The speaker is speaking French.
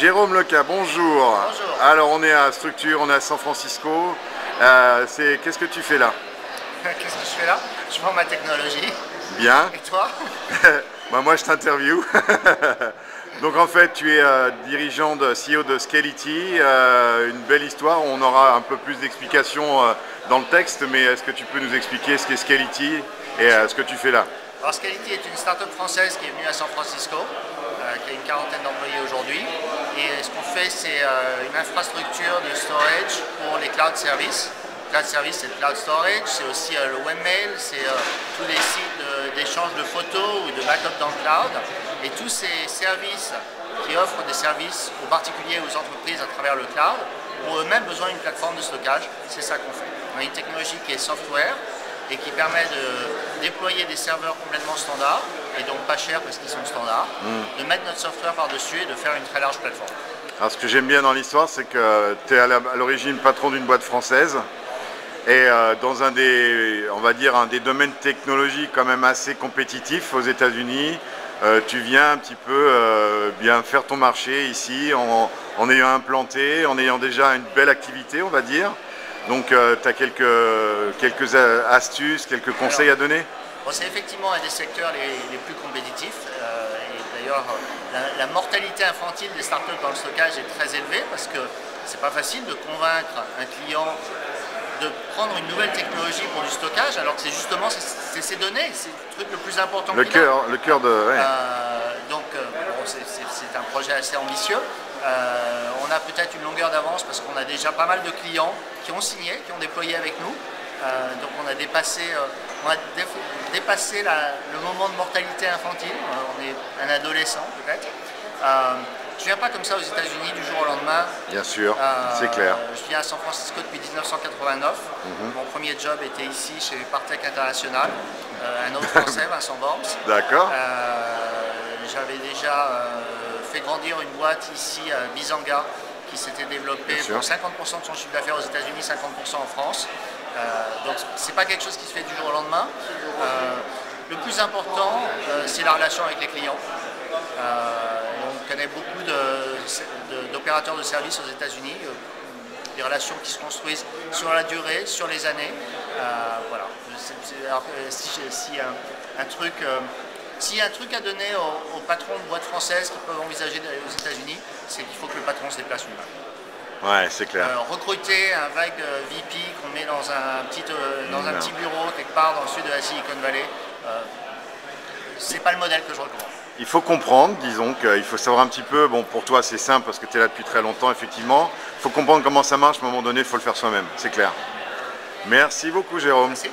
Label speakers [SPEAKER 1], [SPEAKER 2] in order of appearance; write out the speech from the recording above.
[SPEAKER 1] Jérôme Leca, bonjour.
[SPEAKER 2] Bonjour.
[SPEAKER 1] Alors on est à Structure, on est à San Francisco. Qu'est-ce que tu fais là?
[SPEAKER 2] Qu'est-ce que je fais là? Je vends ma technologie.
[SPEAKER 1] Bien.
[SPEAKER 2] Et toi?
[SPEAKER 1] Bah, moi je t'interview. Donc en fait tu es dirigeant de CEO de Scality, une belle histoire, on aura un peu plus d'explications dans le texte, mais est-ce que tu peux nous expliquer ce qu'est Scality et ce que tu fais là?
[SPEAKER 2] Alors Scality est une start-up française qui est venue à San Francisco, qui a une quarantaine d'employés aujourd'hui. Et ce qu'on fait, c'est une infrastructure de storage pour les cloud services. Cloud service, c'est le cloud storage, c'est aussi le webmail, c'est tous les sites d'échange de photos ou de backup dans le cloud. Et tous ces services qui offrent des services aux particuliers et aux entreprises à travers le cloud ont eux-mêmes besoin d'une plateforme de stockage. C'est ça qu'on fait. On a une technologie qui est software et qui permet de déployer des serveurs complètement standards, et donc pas chers parce qu'ils sont standards, de mettre notre software par-dessus et de faire une très large plateforme.
[SPEAKER 1] Alors ce que j'aime bien dans l'histoire, c'est que tu es à l'origine patron d'une boîte française, et dans un des, on va dire, un des domaines technologiques quand même assez compétitifs aux États-Unis, tu viens un petit peu bien faire ton marché ici en ayant implanté, en ayant déjà une belle activité, on va dire. Donc tu as quelques astuces, quelques conseils à donner?
[SPEAKER 2] Bon, c'est effectivement un des secteurs les plus compétitifs. Et d'ailleurs, la mortalité infantile des startups dans le stockage est très élevée parce que c'est pas facile de convaincre un client de prendre une nouvelle technologie pour du stockage, alors que c'est justement ces données, c'est le truc le plus important.
[SPEAKER 1] Le cœur de... Ouais.
[SPEAKER 2] Donc bon, c'est un projet assez ambitieux. On a peut-être une longueur d'avance parce qu'on a déjà pas mal de clients qui ont signé, qui ont déployé avec nous. Donc on a dépassé le moment de mortalité infantile. On est un adolescent peut-être. Je ne viens pas comme ça aux États-Unis du jour au lendemain.
[SPEAKER 1] Bien sûr, c'est clair.
[SPEAKER 2] Je viens à San Francisco depuis 1989. Mon premier job était ici chez Partech International, un autre français, Vincent Worms.
[SPEAKER 1] D'accord.
[SPEAKER 2] J'avais déjà fait grandir une boîte ici à Bizanga qui s'était développée pour 50% de son chiffre d'affaires aux États-Unis, 50% en France. Donc c'est pas quelque chose qui se fait du jour au lendemain. Le plus important, c'est la relation avec les clients. On connaît beaucoup d'opérateurs de services aux États-Unis, des relations qui se construisent sur la durée, sur les années. Voilà. S'il y a un truc à donner aux patrons de boîtes françaises qui peuvent envisager d'aller aux États-Unis, c'est qu'il faut que le patron se déplace lui-même.
[SPEAKER 1] Ouais, c'est clair.
[SPEAKER 2] Recruter un vague VP qu'on met dans un petit bureau quelque part dans le sud de la Silicon Valley, c'est pas le modèle que je recommande.
[SPEAKER 1] Il faut comprendre, disons qu'il faut savoir un petit peu, bon pour toi c'est simple parce que tu es là depuis très longtemps effectivement, il faut comprendre comment ça marche, à un moment donné il faut le faire soi-même, c'est clair. Merci beaucoup Jérôme.
[SPEAKER 2] Merci.